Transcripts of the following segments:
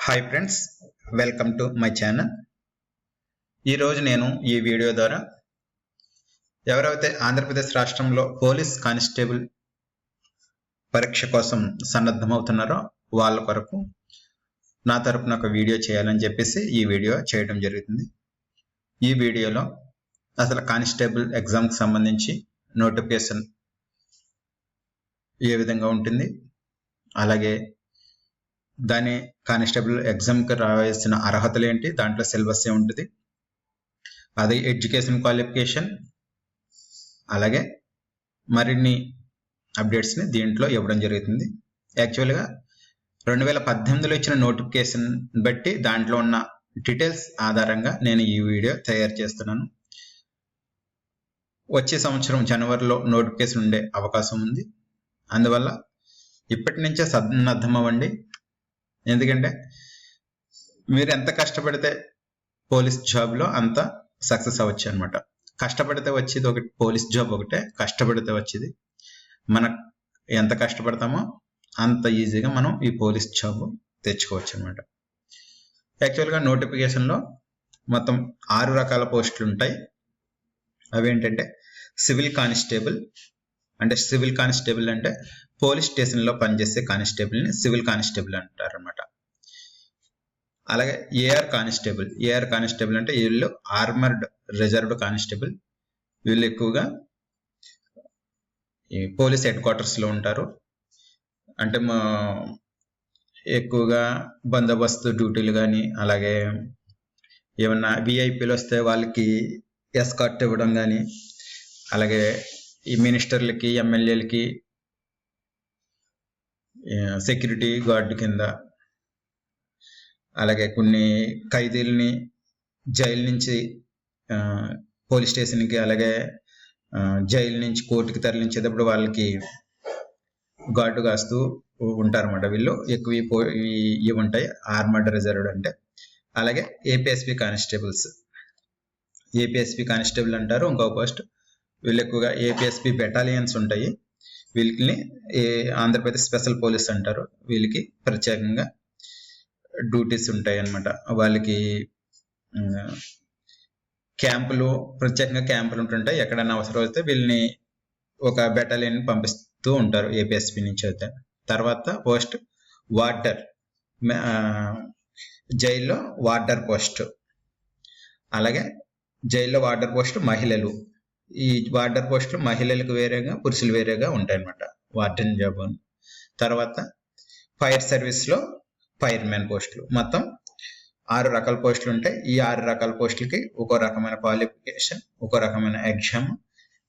Hi friends, welcome to my channel. ఈరోజు నేను ఈ వీడియో ద్వారా ఎవరైతే ఆంధ్రప్రదేశ్ రాష్ట్రంలో పోలీస్ కానిస్టేబుల్ పరీక్ష కోసం సన్నద్ధమవుతున్నారో వాళ్ళ కొరకు నా తరపున ఒక వీడియో చేయాలని చెప్పేసి ఈ వీడియో చేయడం జరుగుతుంది. ఈ వీడియోలో అసలు కానిస్టేబుల్ ఎగ్జామ్కి సంబంధించి నోటిఫికేషన్ ఏ విధంగా ఉంటుంది, అలాగే దాని కానిస్టేబుల్ ఎగ్జామ్కి రావాల్సిన అర్హతలు ఏంటి, దాంట్లో సిలబస్ ఏముంటుంది, అది ఎడ్యుకేషన్ క్వాలిఫికేషన్, అలాగే మరిన్ని అప్డేట్స్ని దీంట్లో ఇవ్వడం జరుగుతుంది. యాక్చువల్గా 2018లో ఇచ్చిన నోటిఫికేషన్ బట్టి దాంట్లో ఉన్న డీటెయిల్స్ ఆధారంగా నేను ఈ వీడియో తయారు చేస్తున్నాను. వచ్చే సంవత్సరం జనవరిలో నోటిఫికేషన్ ఉండే అవకాశం ఉంది. అందువల్ల ఇప్పటి నుంచే సన్నద్ధం అవ్వండి. ఎందుకంటే మీరు ఎంత కష్టపడితే పోలీస్ జాబ్లో అంత సక్సెస్ అవ్వచ్చు అనమాట. కష్టపడితే వచ్చేది ఒకటి, పోలీస్ జాబ్ ఒకటే కష్టపడితే వచ్చేది. మనం ఎంత కష్టపడతామో అంత ఈజీగా మనం ఈ పోలీస్ జాబ్ తెచ్చుకోవచ్చు అనమాట. యాక్చువల్గా నోటిఫికేషన్లో మొత్తం 6 రకాల పోస్టులు ఉంటాయి. అవేంటంటే సివిల్ కానిస్టేబుల్ అంటే పోలీస్ స్టేషన్లో పనిచేసే కానిస్టేబుల్ని సివిల్ కానిస్టేబుల్ అంటారు అనమాట. అలాగే ఏఆర్ కానిస్టేబుల్ అంటే వీళ్ళు ఆర్మర్డ్ రిజర్వ్డ్ కానిస్టేబుల్. వీళ్ళు ఎక్కువగా ఈ పోలీస్ హెడ్ క్వార్టర్స్లో ఉంటారు. అంటే ఎక్కువగా బందోబస్తు డ్యూటీలు కానీ, అలాగే ఏమన్నా విఐపీలు వస్తే వాళ్ళకి ఎస్కార్ట్ ఇవ్వడం కానీ, అలాగే ఈ మినిస్టర్లకి ఎమ్మెల్యేలకి సెక్యూరిటీ గార్డు కింద, అలాగే కొన్ని ఖైదీలని జైలు నుంచి పోలీస్ స్టేషన్కి, అలాగే జైలు నుంచి కోర్టుకి తరలించేటప్పుడు వాళ్ళకి గార్డు కాస్తూ ఉంటారన్నమాట. వీళ్ళు ఎక్కువ ఇవి ఉంటాయి ఆర్మర్డ్ రిజర్వ్డ్ అంటే. అలాగే ఏపీఎస్పీ కానిస్టేబుల్ అంటారు ఇంకో పోస్ట్. వీళ్ళు ఎక్కువగా ఏపీఎస్పీ బెటాలియన్స్ ఉంటాయి. వీళ్ళని ఆంధ్రప్రదేశ్ స్పెషల్ పోలీస్ అంటారు. వీళ్ళకి ప్రత్యేకంగా డ్యూటీస్ ఉంటాయి అన్నమాట. వాళ్ళకి ప్రత్యేకంగా క్యాంపులు ఉంటుంటాయి. ఎక్కడైనా అవసరం వస్తే వీళ్ళని ఒక బెటాలియన్ పంపిస్తూ ఉంటారు ఏపీఎస్పీ నుంచి. అయితే తర్వాత పోస్ట్ వార్డర్, జైల్లో వార్డర్ పోస్ట్. అలాగే జైల్లో వార్డర్ పోస్ట్ మహిళలు. ఈ వార్డర్ పోస్టులు మహిళలకు వేరేగా పురుషులు వేరేగా ఉంటాయన్నమాట, వార్డెన్ జాబ్. తర్వాత ఫైర్ సర్వీస్లో ఫైర్మెన్ పోస్టులు. మొత్తం 6 రకాల పోస్టులు ఉంటాయి. ఈ 6 రకాల పోస్టులకి ఒక్కో రకమైన క్వాలిఫికేషన్, ఒక్కో రకమైన ఎగ్జామ్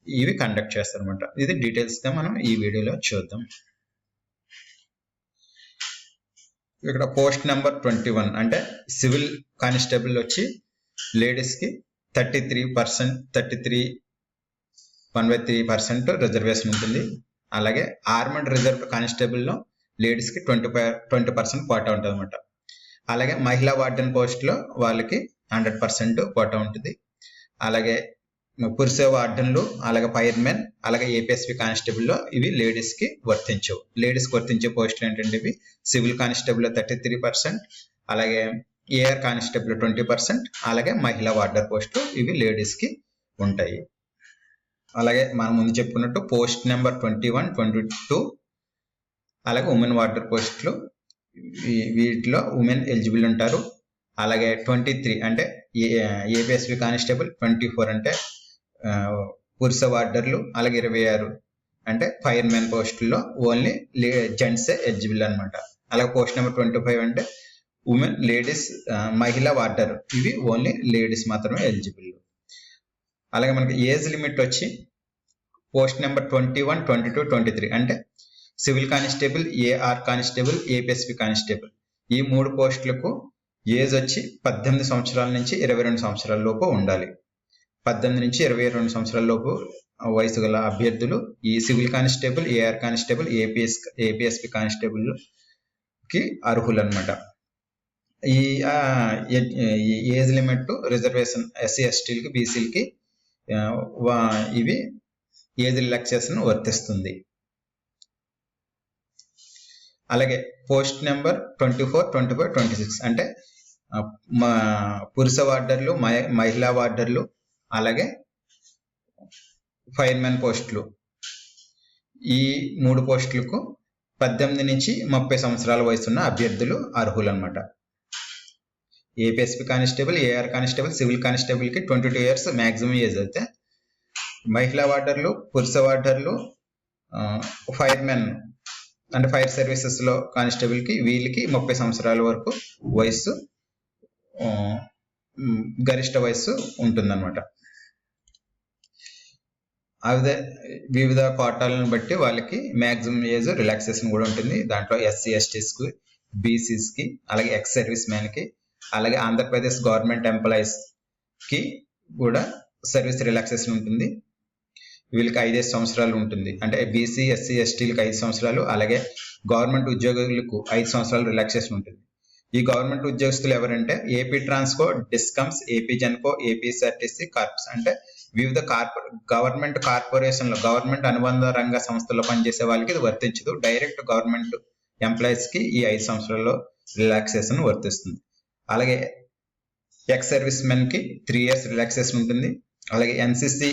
ఇవి కండక్ట్ చేస్తారు అనమాట. ఇది డీటెయిల్స్గా మనం ఈ వీడియోలో చూద్దాం. ఇక్కడ పోస్ట్ నెంబర్ 21 అంటే సివిల్ కానిస్టేబుల్ వచ్చి లేడీస్కి 1/3% రిజర్వేషన్ ఉంటుంది. అలాగే ఆర్మర్డ్ రిజర్వ్ కానిస్టేబుల్లో లేడీస్కి 20% కోటా ఉంటుంది అనమాట. అలాగే మహిళా వార్డెన్ పోస్ట్లో వాళ్ళకి 100% కోటా ఉంటుంది. అలాగే పురుష వార్డెన్లు, అలాగే ఫైర్మెన్, అలాగే ఏపీఎస్పీ కానిస్టేబుల్లో ఇవి లేడీస్కి వర్తించవు. లేడీస్కి వర్తించే పోస్టులు ఏంటంటే ఇవి సివిల్ కానిస్టేబుల్లో 33%, అలాగే ఏఆర్ కానిస్టేబుల్ 20%, అలాగే మహిళా వార్డర్ పోస్టు ఇవి లేడీస్కి ఉంటాయి. అలాగే మనం ముందు చెప్పుకున్నట్టు పోస్ట్ నెంబర్ 21, 22 అలాగే ఉమెన్ వార్డర్ పోస్టులు. వీటిలో ఉమెన్ ఎలిజిబుల్ ఉంటారు. అలాగే 23 అంటే ఏపీఎస్పీ కానిస్టేబుల్, 24 అంటే పురుష వార్డర్లు, అలాగే 26 అంటే ఫైర్మెన్ పోస్టుల్లో ఓన్లీ జెంట్సే ఎలిజిబుల్ అనమాట. అలాగే పోస్ట్ నెంబర్ 25 అంటే ఉమెన్ లేడీస్ మహిళా వార్డర్, ఇవి ఓన్లీ లేడీస్ మాత్రమే ఎలిజిబుల్. అలాగే మనకి ఏజ్ లిమిట్ వచ్చి పోస్ట్ నెంబర్ 21, 22, 23 అంటే civil constable, AR constable, APSP constable ఈ 3 పోస్టులకు ఏజ్ వచ్చి 18 సంవత్సరాల నుంచి 22 సంవత్సరాల లోపు ఉండాలి. 18 నుంచి 22 సంవత్సరాల లోపు వయసు గల అభ్యర్థులు ఈ civil constable, AR constable, APSP కానిస్టేబుల్కి అర్హులు అనమాట. ఈ ఏజ్ లిమిట్ రిజర్వేషన్ ఎస్సీ ఎస్టీలకి, బీసీలకి ఇవి ఏజ్ రిలాక్సేషన్ వర్తిస్తుంది. అలాగే పోస్ట్ నెంబర్ 24, 25, 26 అంటే పురుష వార్డర్లు, మహిళా వార్డర్లు, అలాగే ఫైర్మెన్ పోస్టులు, ఈ 3 పోస్టులకు 18 నుంచి 30 సంవత్సరాల వయసున్న అభ్యర్థులు అర్హులు అనమాట. APSP constable, AR constable, civil కానిస్టేబుల్కి 22 years మ్యాక్సిమం ఏజ్ అయితే, మహిళా వార్డర్లు, పురుష వార్డర్లు, ఫైర్మెన్ అంటే ఫైర్ సర్వీసెస్లో కానిస్టేబుల్కి వీళ్ళకి 30 సంవత్సరాల వరకు వయస్సు, గరిష్ట వయస్సు ఉంటుందన్నమాట. అదే వివిధ కోటాలను బట్టి వాళ్ళకి మ్యాక్సిమం ఏజ్ రిలాక్సేషన్ కూడా ఉంటుంది. దాంట్లో ఎస్సీ ఎస్టీస్కి, బీసీస్కి, అలాగే ఎక్స్ సర్వీస్ మ్యాన్కి, అలాగే ఆంధ్రప్రదేశ్ గవర్నమెంట్ ఎంప్లాయీస్కి కూడా సర్వీస్ రిలాక్సేషన్ ఉంటుంది. వీళ్ళకి 5 సంవత్సరాలు ఉంటుంది. అంటే బీసీ, ఎస్సీ, ఎస్టీలకు 5 సంవత్సరాలు, అలాగే గవర్నమెంట్ ఉద్యోగులకు 5 సంవత్సరాలు రిలాక్సేషన్ ఉంటుంది. ఈ గవర్నమెంట్ ఉద్యోగస్తులు ఎవరంటే AP Transco, discoms, AP Genco, APSRTC, corps అంటే వివిధ గవర్నమెంట్ కార్పొరేషన్లో, గవర్నమెంట్ అనుబంధ రంగ సంస్థల్లో పనిచేసే వాళ్ళకి ఇది వర్తించదు. డైరెక్ట్ గవర్నమెంట్ ఎంప్లాయీస్కి ఈ 5 సంవత్సరాల్లో రిలాక్సేషన్ వర్తిస్తుంది. అలాగే ఎక్స్ సర్వీస్ మెన్కి 3 years రిలాక్సేషన్ ఉంటుంది. అలాగే ఎన్సిసి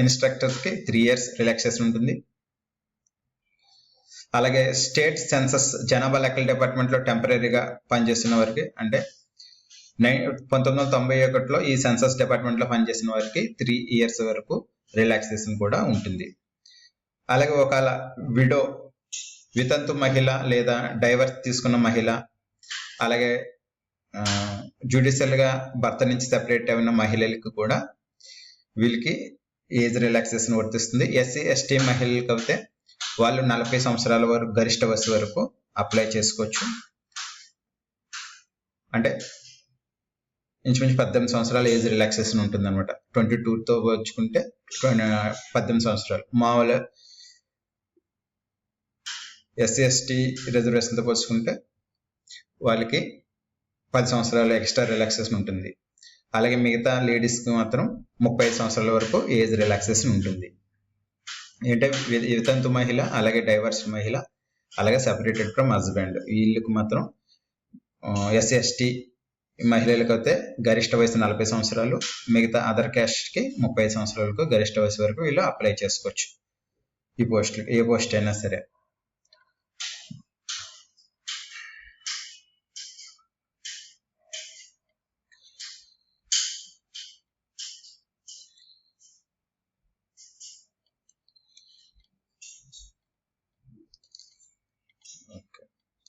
ఇన్స్ట్రక్టర్స్కి 3 years రిలాక్సేషన్ ఉంటుంది. అలాగే స్టేట్ సెన్సస్ జనాభా లెక్కల డిపార్ట్మెంట్లో టెంపరీగా పనిచేస్తున్న వారికి, అంటే 1991లో ఈ సెన్సస్ డిపార్ట్మెంట్లో పనిచేసిన వారికి 3 years వరకు రిలాక్సేషన్ కూడా ఉంటుంది. అలాగే ఒకవేళ వితంతు మహిళ లేదా డైవర్స్ తీసుకున్న మహిళ, అలాగే జ్యుడిషియల్గా భర్త నుంచి సెపరేట్ అయిన మహిళలకు కూడా వీళ్ళకి ఏజ్ రిలాక్సేషన్ వర్తిస్తుంది. ఎస్సీ ఎస్టీ మహిళలకు అయితే వాళ్ళు 40 సంవత్సరాల వరకు గరిష్ట వయసు వరకు అప్లై చేసుకోవచ్చు. అంటే ఇంచుమించు 18 సంవత్సరాల ఏజ్ రిలాక్సేషన్ ఉంటుంది అనమాట. 22తో వచ్చుకుంటే 18 సంవత్సరాలు. మామూలు ఎస్సీ ఎస్టీ రిజర్వేషన్తో పోల్చుకుంటే వాళ్ళకి 10 సంవత్సరాలు ఎక్స్ట్రా రిలాక్సేషన్ ఉంటుంది. అలాగే మిగతా లేడీస్కి మాత్రం 35 సంవత్సరాల వరకు ఏజ్ రిలాక్సేషన్ ఉంటుంది. అంటే వితంతు మహిళ, అలాగే డైవర్స్ మహిళ, అలాగే సెపరేటెడ్ ఫ్రమ్ హస్బెండ్, వీళ్ళకి మాత్రం ఎస్సీ ఎస్టీ మహిళలకు అయితే గరిష్ట వయసు 40 సంవత్సరాలు, మిగతా అదర్ క్యాస్ట్కి 35 సంవత్సరాలకు గరిష్ట వయసు వరకు వీళ్ళు అప్లై చేసుకోవచ్చు. ఈ పోస్టులకి ఏ పోస్ట్ అయినా సరే.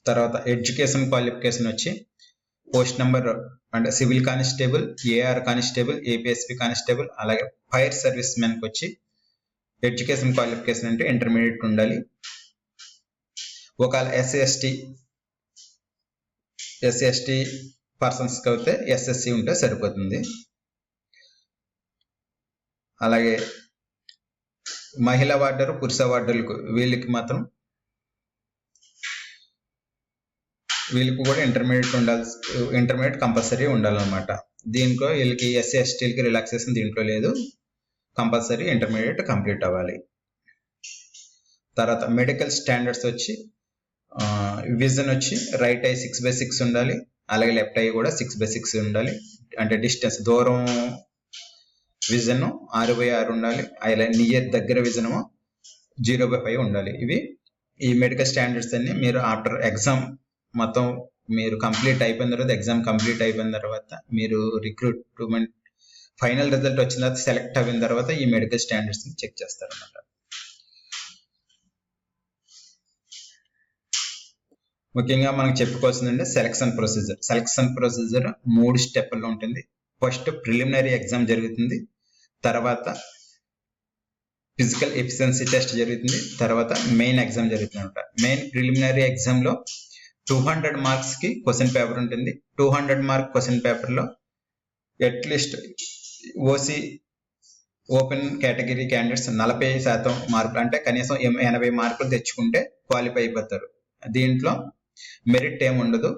తర్వాత ఎడ్యుకేషన్ క్వాలిఫికేషన్ వచ్చి పోస్ట్ నెంబర్ అంటే civil constable, AR constable, APSP constable, అలాగే ఫైర్ సర్వీస్ మెన్కి వచ్చి ఎడ్యుకేషన్ క్వాలిఫికేషన్ అంటే ఇంటర్మీడియట్ ఉండాలి. ఒకవేళ ఎస్సీ ఎస్టీ పర్సన్స్కి అయితే ఎస్ఎస్సి ఉంటే సరిపోతుంది. అలాగే మహిళా వార్డరు, పురుష వార్డర్లకు వీళ్ళకి కూడా ఇంటర్మీడియట్ కంపల్సరీ ఉండాలన్నమాట. దీంట్లో వీళ్ళకి ఎస్సీ ఎస్టీలకి రిలాక్సేషన్ దీంట్లో లేదు, కంపల్సరీ ఇంటర్మీడియట్ కంప్లీట్ అవ్వాలి. తర్వాత మెడికల్ స్టాండర్డ్స్ వచ్చి విజన్ వచ్చి రైట్ ఐ 6/6 ఉండాలి, అలాగే లెఫ్ట్ ఐ కూడా 6/6 ఉండాలి. అంటే డిస్టెన్స్ దూరం విజన్ 6/6 ఉండాలి, అలాగే నియర్ దగ్గర విజన్ 0/5 ఉండాలి. ఇవి ఈ మెడికల్ స్టాండర్డ్స్ అన్ని మీరు ఆఫ్టర్ ఎగ్జామ్ మొత్తం మీరు కంప్లీట్ అయిపోయిన తర్వాత, ఎగ్జామ్ కంప్లీట్ అయిపోయిన తర్వాత, మీరు రిక్రూట్మెంట్ ఫైనల్ రిజల్ట్ వచ్చిన తర్వాత, సెలెక్ట్ అయిన తర్వాత ఈ మెడికల్ స్టాండర్డ్స్ చెక్ చేస్తారన్నమాట. ముఖ్యంగా మనకు చెప్పుకోవాల్సిందంటే సెలక్షన్ ప్రొసీజర్ 3 స్టెప్ల్లో ఉంటుంది. ఫస్ట్ ప్రిలిమినరీ ఎగ్జామ్ జరుగుతుంది, తర్వాత ఫిజికల్ ఎఫిషియన్సీ టెస్ట్ జరుగుతుంది, తర్వాత మెయిన్ ఎగ్జామ్ జరుగుతుంది అనమాట. మెయిన్ ప్రిలిమినరీ ఎగ్జామ్లో 200 మార్క్స్కి క్వశ్చన్ పేపర్ ఉంటుంది. 200 మార్క్ క్వశ్చన్ పేపర్లో at least OC open category candidates 40% మార్కులు, అంటే కనీసం 80 మార్కులు తెచ్చుకుంటే క్వాలిఫై అయిపోతారు. దీంట్లో మెరిట్ ఏమి ఉండదు,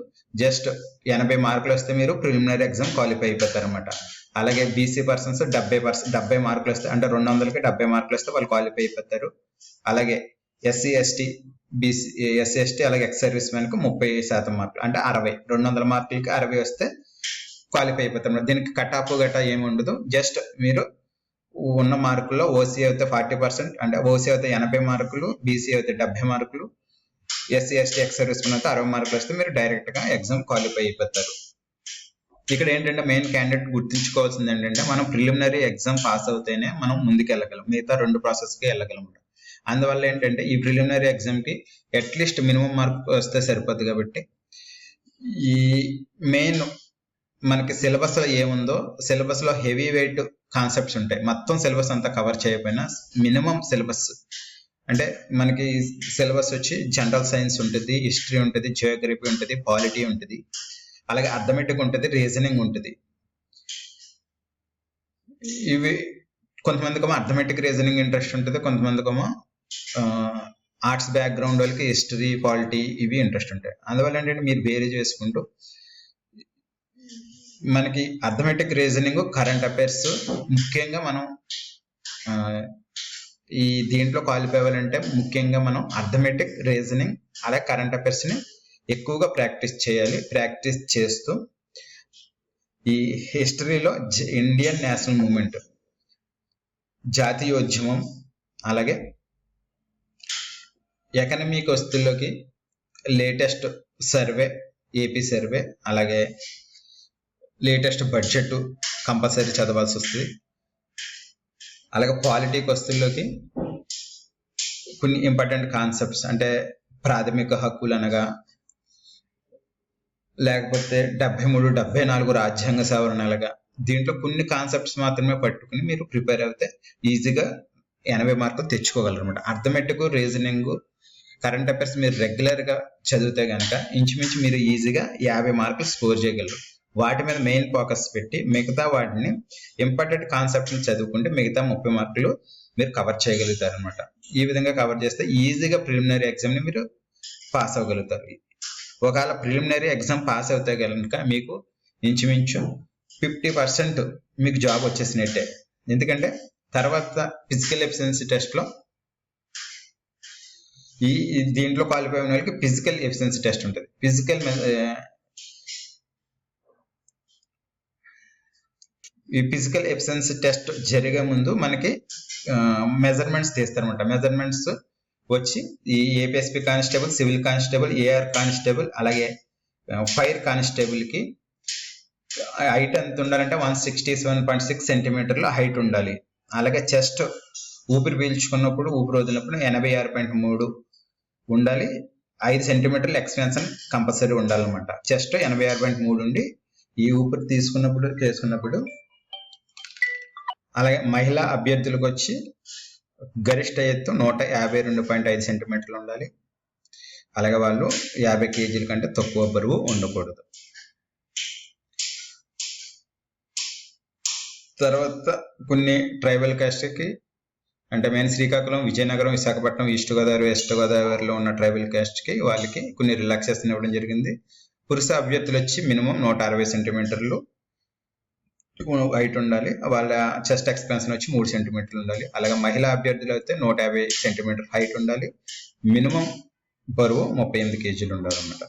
జస్ట్ 80 మార్కులు వస్తే మీరు ప్రిలిమినరీ ఎగ్జామ్ క్వాలిఫై అయిపోతారు అనమాట. అలాగే బీసీ పర్సన్స్ 70 మార్కులు వస్తే, అంటే 200కి 70 మార్కులు వస్తే వాళ్ళు క్వాలిఫై అయిపోతారు. అలాగే SC ST BC SC ST అలాగే ఎక్స్ సర్వీస్ మ్యాన్కు 30% మార్కులు అంటే 60 200 మార్కులకి 60 వస్తే క్వాలిఫై అయిపోతారు. దీనికి కట్ ఆఫ్ గట్టా ఏమి ఉండదు. జస్ట్ మీరు ఉన్న మార్కుల్లో ఓసీ అయితే 40% అంటే ఓసీ అయితే 80 మార్కులు, బీసీ అయితే 70 మార్కులు, SC ST ex service man అయితే 60 మార్కులు వస్తే మీరు డైరెక్ట్ గా ఎగ్జామ్ క్వాలిఫై అయిపోతారు. ఇక్కడ ఏంటంటే మెయిన్ క్యాండిడేట్ గుర్తుంచుకోవాల్సింది ఏంటంటే మనం ప్రిలిమినరీ ఎగ్జామ్ పాస్ అవుతేనే మనం ముందుకు వెళ్ళగలం, మిగతా 2 ప్రాసెస్కి వెళ్ళగలం. అందువల్ల ఏంటంటే ఈ ప్రిలిమినరీ ఎగ్జామ్కి అట్లీస్ట్ మినిమం మార్క్ వస్తే సరిపోద్ది. కాబట్టి ఈ మెయిన్ మనకి సిలబస్ లో ఏముందో సిలబస్ లో హెవీ వెయిట్ కాన్సెప్ట్స్ ఉంటాయి. మొత్తం సిలబస్ అంతా కవర్ చేయకపోయినా మినిమం సిలబస్ అంటే మనకి సిలబస్ వచ్చి జనరల్ సైన్స్ ఉంటుంది, హిస్టరీ ఉంటుంది, జియోగ్రఫీ ఉంటుంది, పాలిటీ ఉంటుంది, అలాగే అర్థమెటిక్ ఉంటుంది, రీజనింగ్ ఉంటుంది. ఇవి కొంతమందికి అర్థమెటిక్ రీజనింగ్ ఇంట్రెస్ట్ ఉంటుంది, కొంతమందికి ఆర్ట్స్ బ్యాక్గ్రౌండ్ వాళ్ళకి హిస్టరీ పాలిటీ ఇవి ఇంట్రెస్ట్ ఉంటాయి. అందువల్ల ఏంటంటే మీరు వేరే చేసుకుంటూ మనకి అర్థమెటిక్ రీజనింగ్ కరెంట్ అఫైర్స్ ముఖ్యంగా మనం ఈ దీంట్లో క్వాలిఫై అవ్వాలంటే ముఖ్యంగా మనం అర్థమెటిక్ రీజనింగ్ అలాగే కరెంట్ అఫైర్స్ ని ఎక్కువగా ప్రాక్టీస్ చేయాలి. ప్రాక్టీస్ చేస్తూ ఈ హిస్టరీలో ఇండియన్ నేషనల్ మూవ్మెంట్, జాతీయోద్యమం, అలాగే ఎకనమిక్ వస్తువుల్లోకి లేటెస్ట్ సర్వే, ఏపీ సర్వే, అలాగే లేటెస్ట్ బడ్జెట్ కంపల్సరీ చదవాల్సి వస్తుంది. అలాగే పాలిటిక్ వస్తువుల్లోకి కొన్ని ఇంపార్టెంట్ కాన్సెప్ట్స్ అంటే ప్రాథమిక హక్కులు అనగా, లేకపోతే 73, 74 రాజ్యాంగ సవరణలుగా దీంట్లో కొన్ని కాన్సెప్ట్స్ మాత్రమే పట్టుకుని మీరు ప్రిపేర్ అయితే ఈజీగా 80 మార్కులు తెచ్చుకోగలరు అనమాట. అర్థమెటిక్ రీజనింగ్ కరెంట్ అఫైర్స్ మీరు రెగ్యులర్ గా చదివితే కనుక ఇంచుమించు మీరు ఈజీగా 50 మార్కులు స్కోర్ చేయగలరు. వాటి మీద మెయిన్ ఫోకస్ పెట్టి మిగతా వాటిని ఇంపార్టెంట్ కాన్సెప్ట్ని చదువుకుంటే మిగతా 30 మార్కులు మీరు కవర్ చేయగలుగుతారు అనమాట. ఈ విధంగా కవర్ చేస్తే ఈజీగా ప్రిలిమినరీ ఎగ్జామ్ని మీరు పాస్ అవ్వగలుగుతారు. ఒకవేళ ప్రిలిమినరీ ఎగ్జామ్ పాస్ అవుతే కనుక మీకు ఇంచుమించు 50% మీకు జాబ్ వచ్చేసినట్టే. ఎందుకంటే తర్వాత ఫిజికల్ ఎఫిషియన్సీ టెస్ట్లో దీంట్లో క్వాలిఫై అయిన వాళ్ళకి ఫిజికల్ ఎఫిషియన్సీ టెస్ట్ ఉంటుంది. ఈ ఫిజికల్ ఎఫిషియన్సీ టెస్ట్ జరిగే ముందు మనకి మెజర్మెంట్స్ తీస్తారనమాట. మెజర్మెంట్స్ వచ్చి ఈ APSP constable, civil constable, AR constable, అలాగే ఫైర్ కానిస్టేబుల్కి హైట్ ఎంత ఉండాలంటే 167.6 సెంటీమీటర్ల హైట్ ఉండాలి. అలాగే చెస్ట్ ఊపిరి పీల్చుకున్నప్పుడు, ఊపిరి వదిలినప్పుడు 86.3 ఉండాలి. 5 సెంటీమీటర్ల ఎక్స్పాన్షన్ కంపల్సరీ ఉండాలన్నమాట. చెస్ట్ 86.3 ఉండి ఈ ఊపిరి తీసుకున్నప్పుడు అలాగే మహిళా అభ్యర్థులకు వచ్చి గరిష్ట ఎత్తు 152.5 సెంటీమీటర్లు ఉండాలి. అలాగే వాళ్ళు 50 కేజీల కంటే తక్కువ బరువు ఉండకూడదు. తర్వాత కొన్ని ట్రైబల్ కాస్ట్కి అంటే main Srikakulam, Vizianagaram, Visakhapatnam, east Godavari, west గోదావరిలో ఉన్న ట్రైబల్ కాస్ట్కి వాళ్ళకి కొన్ని రిలాక్సేషన్ ఇవ్వడం జరిగింది. పురుష అభ్యర్థులు వచ్చి మినిమం 160 సెంటీమీటర్లు హైట్ ఉండాలి. వాళ్ళ చెస్ట్ ఎక్స్పాన్షన్ వచ్చి 3 సెంటీమీటర్లు ఉండాలి. అలాగే మహిళా అభ్యర్థులు అయితే 150 సెంటీమీటర్ హైట్ ఉండాలి. మినిమం బరువు 38 కేజీలు ఉండాలన్నమాట.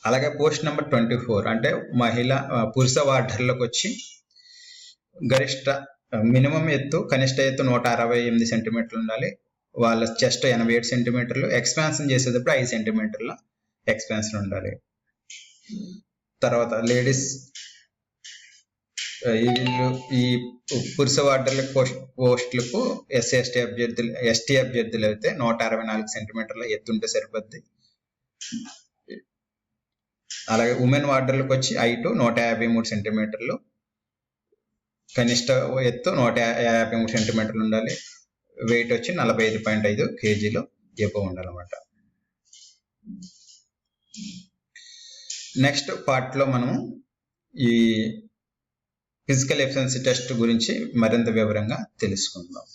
అలాగే పోస్ట్ నెంబర్ 24 అంటే పురుష వార్డర్లకు వచ్చి గరిష్ట మినిమం ఎత్తు, కనిష్ట ఎత్తు 168 సెంటీమీటర్లు ఉండాలి. వాళ్ళ చెస్ట్ 87 సెంటీమీటర్లు, ఎక్స్పాన్షన్ చేసేటప్పుడు 5 సెంటీమీటర్ల ఎక్స్పాన్షన్ ఉండాలి. తర్వాత లేడీస్ ఈ పురుష వార్డర్ల పోస్టులకు ఎస్టీ అభ్యర్థులు అయితే 164 సెంటీమీటర్ల ఎత్తు ఉంటే సరిపోద్ది. అలాగే ఉమెన్ వార్డర్లకు వచ్చి హైట్ 153 సెంటీమీటర్లు, కనిష్ట ఎత్తు 153 సెంటీమీటర్లు ఉండాలి. వెయిట్ వచ్చి 45.5 కేజీలు ఎక్కువ ఉండాలన్నమాట. నెక్స్ట్ పార్ట్లో మనము ఈ ఫిజికల్ ఎఫిషియన్సీ టెస్ట్ గురించి మరింత వివరంగా తెలుసుకుందాం.